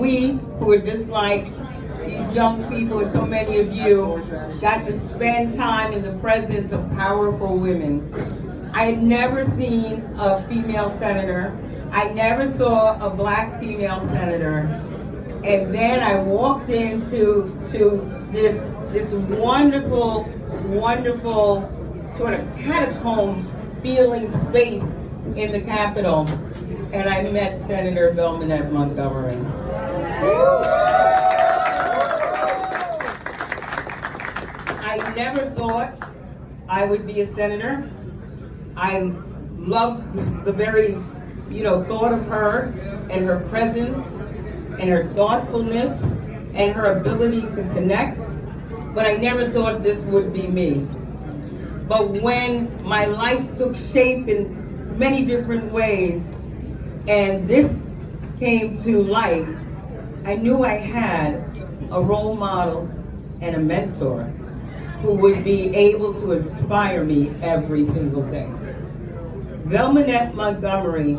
we, who are just like these young people, so many of you, got to spend time in the presence of powerful women. I had never seen a female senator. I never saw a black female senator. And then I walked into this wonderful, wonderful sort of catacomb feeling space in the Capitol, and I met Senator Belmonette Montgomery. I never thought I would be a senator. I loved the very, thought of her and her presence and her thoughtfulness and her ability to connect, but I never thought this would be me. But when my life took shape in many different ways and this came to life, I knew I had a role model and a mentor who would be able to inspire me every single day. Belmonette Montgomery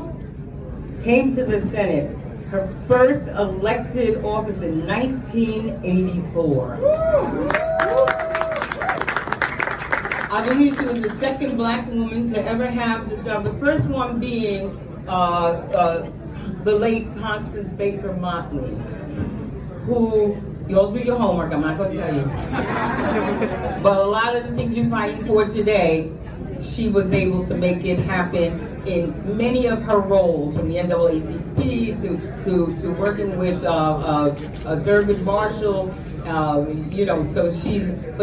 came to the Senate, her first elected office in 1984. I believe she was the second black woman to ever have this job. The first one being the late Constance Baker Motley, who, you'll do your homework, I'm not going to tell you. But a lot of the things you're fighting for today, she was able to make it happen in many of her roles, from the NAACP to working with Thurgood Marshall. So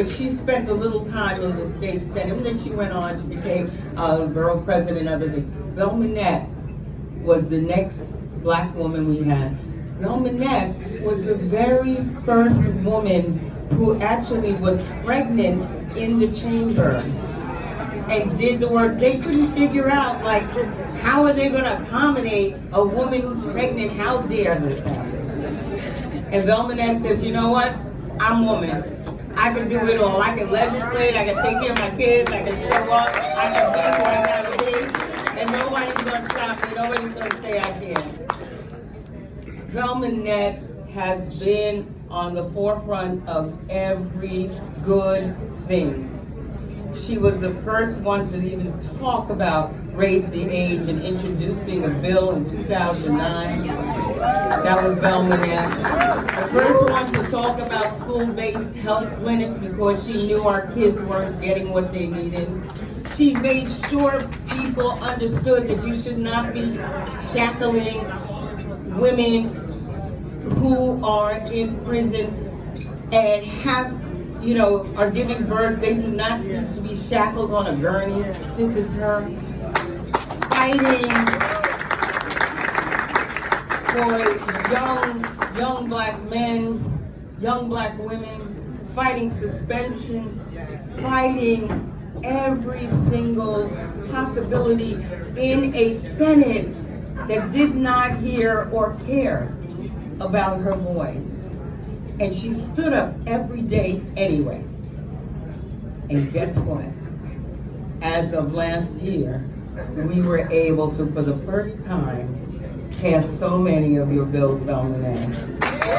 she spent a little time in the state Senate, and then she went on, she became borough president and other things. Belmonette was the next black woman we had. Belmonette was the very first woman who actually was pregnant in the chamber and did the work. They couldn't figure out, how are they going to accommodate a woman who's pregnant? How dare this happen? And Belmonette says, you know what? I'm a woman. I can do it all. I can legislate, I can take care of my kids, I can show up, I can be where I gotta be, and nobody's gonna stop me, nobody's gonna say I can't. Belmonette has been on the forefront of every good thing. She was the first one to even talk about raise the age and introducing a bill in 2009. That was Belmonette. The first one to talk about school-based health clinics because she knew our kids weren't getting what they needed. She made sure people understood that you should not be shackling women who are in prison and are giving birth. They do not need to be shackled on a gurney. This is her fighting for young black men, young black women, fighting suspension, fighting every single possibility in a Senate that did not hear or care about her voice. And she stood up every day anyway. And guess what? As of last year, we were able to, for the first time, pass so many of your bills, Belmonette. Because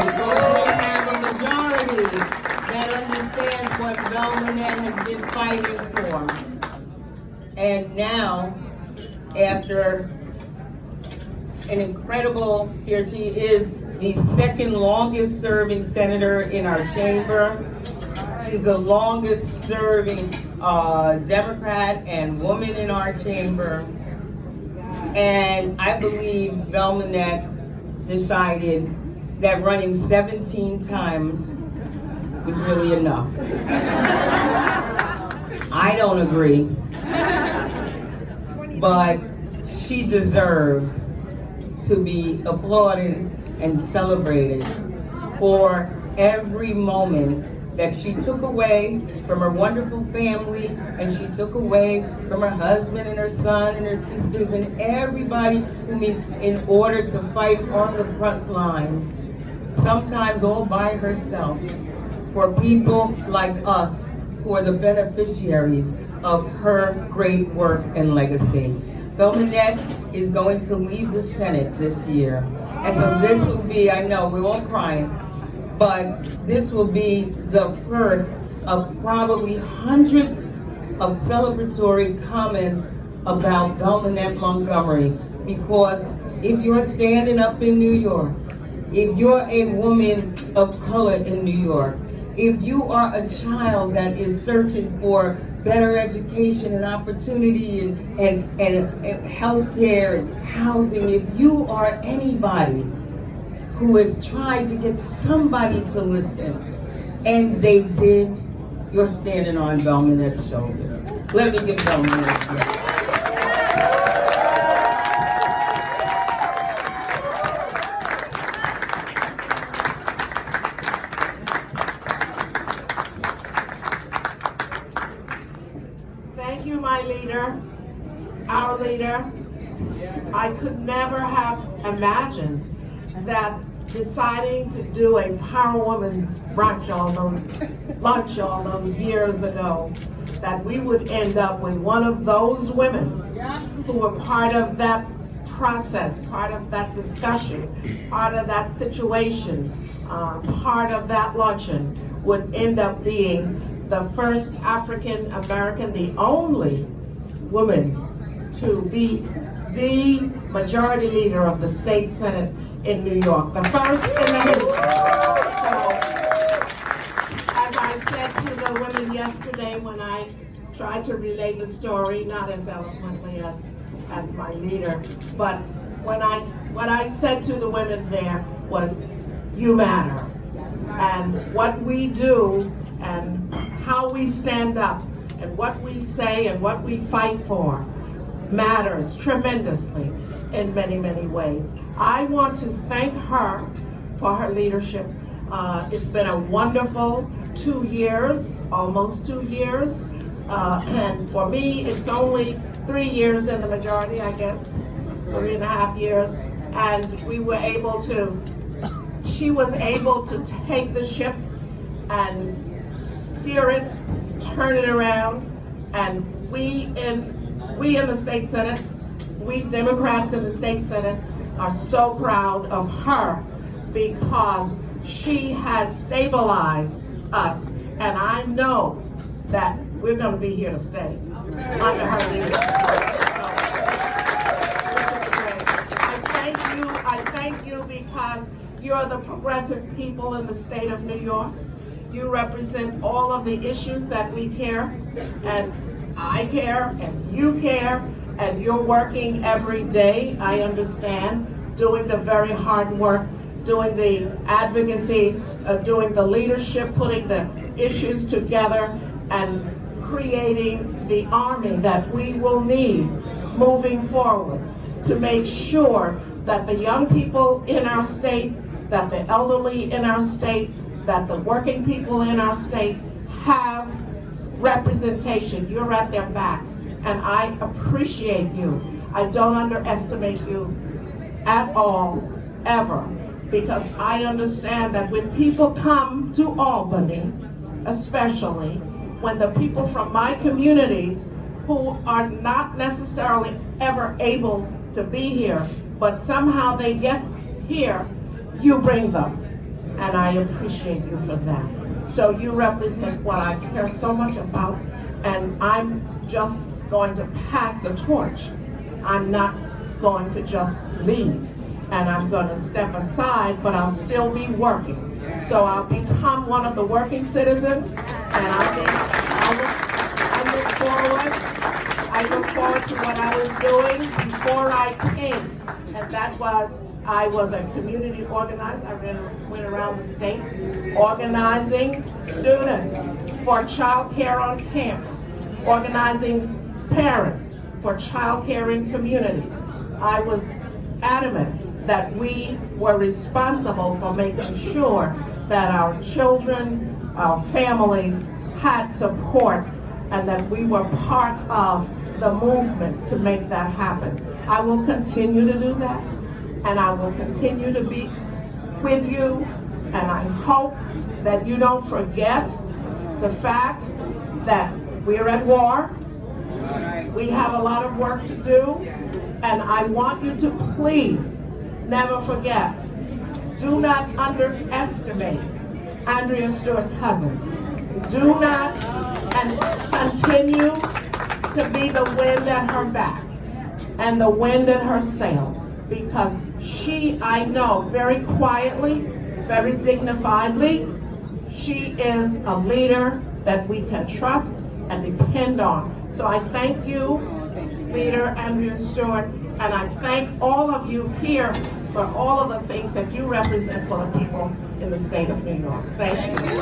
we have a majority that understands what Belmonette has been fighting for. And now, after an incredible, here she is, the second longest serving senator in our chamber. She's the longest serving Democrat and woman in our chamber. And I believe Belmonette decided that running 17 times was really enough. I don't agree, but she deserves to be applauded and celebrated for every moment that she took away from her wonderful family, and she took away from her husband and her son and her sisters and everybody in order to fight on the front lines, sometimes all by herself, for people like us who are the beneficiaries of her great work and legacy. Belmonette is going to lead the Senate this year. And so this will be, I know we're all crying, but this will be the first of probably hundreds of celebratory comments about Belknap Montgomery. Because if you're standing up in New York, if you're a woman of color in New York, if you are a child that is searching for better education and opportunity and health care and housing, if you are anybody who has tried to get somebody to listen, and they did, you're standing on Belknap's shoulders. Let me give Belknap a hand. Thank you, my leader, our leader. I could never have imagined that deciding to do a Power Woman's lunch all those years ago, that we would end up with one of those women who were part of that process, part of that discussion, part of that situation, part of that luncheon, would end up being the first African American, the only woman to be the majority leader of the state Senate in New York, the first in the history. So, as I said to the women yesterday when I tried to relay the story, not as eloquently as my leader, but what I said to the women there was, you matter. And what we do and how we stand up and what we say and what we fight for matters tremendously in many, many ways. I want to thank her for her leadership. It's been a wonderful 2 years, almost 2 years. And for me, it's only 3 years in the majority, I guess, 3.5 years. And she was able to take the ship and steer it, turn it around, and we in the state Senate, we Democrats in the state Senate are so proud of her because she has stabilized us, and I know that we're going to be here to stay under her leadership. I thank you because you're the progressive people in the state of New York. You represent all of the issues that we care, and I care, and you care, and you're working every day, I understand, doing the very hard work, doing the advocacy, doing the leadership, putting the issues together, and creating the army that we will need moving forward to make sure that the young people in our state, that the elderly in our state, that the working people in our state have representation. You're at their backs, and I appreciate you. I don't underestimate you at all, ever, because I understand that when people come to Albany, especially when the people from my communities who are not necessarily ever able to be here, but somehow they get here, you bring them. And I appreciate you for that. So you represent what I care so much about, and I'm just going to pass the torch. I'm not going to just leave, and I'm going to step aside, but I'll still be working. So I'll become one of the working citizens, and I look forward to what I was doing before I came, and that was, I was a community organizer. I went around the state organizing students for child care on campus, organizing parents for child care in communities. I was adamant that we were responsible for making sure that our children, our families had support, and that we were part of the movement to make that happen. I will continue to do that, and I will continue to be with you, and I hope that you don't forget the fact that we're at war. We have a lot of work to do, and I want you to please never forget, do not underestimate Andrea Stewart-Cousins. Do not, and continue to be the wind at her back and the wind at her sail, because she, I know, very quietly, very dignifiedly, she is a leader that we can trust and depend on. So I thank you, Leader Andrea Stewart, and I thank all of you here for all of the things that you represent for the people in the state of New York. Thank you.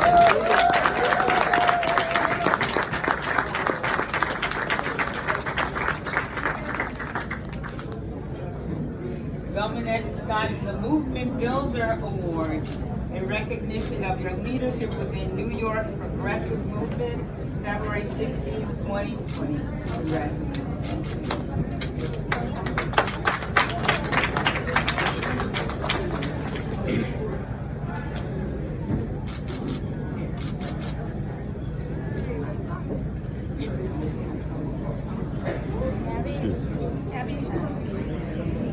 Belmonette got the Movement Builder Award in recognition of your leadership within New York's progressive movement, February 16, 2020. Congratulations.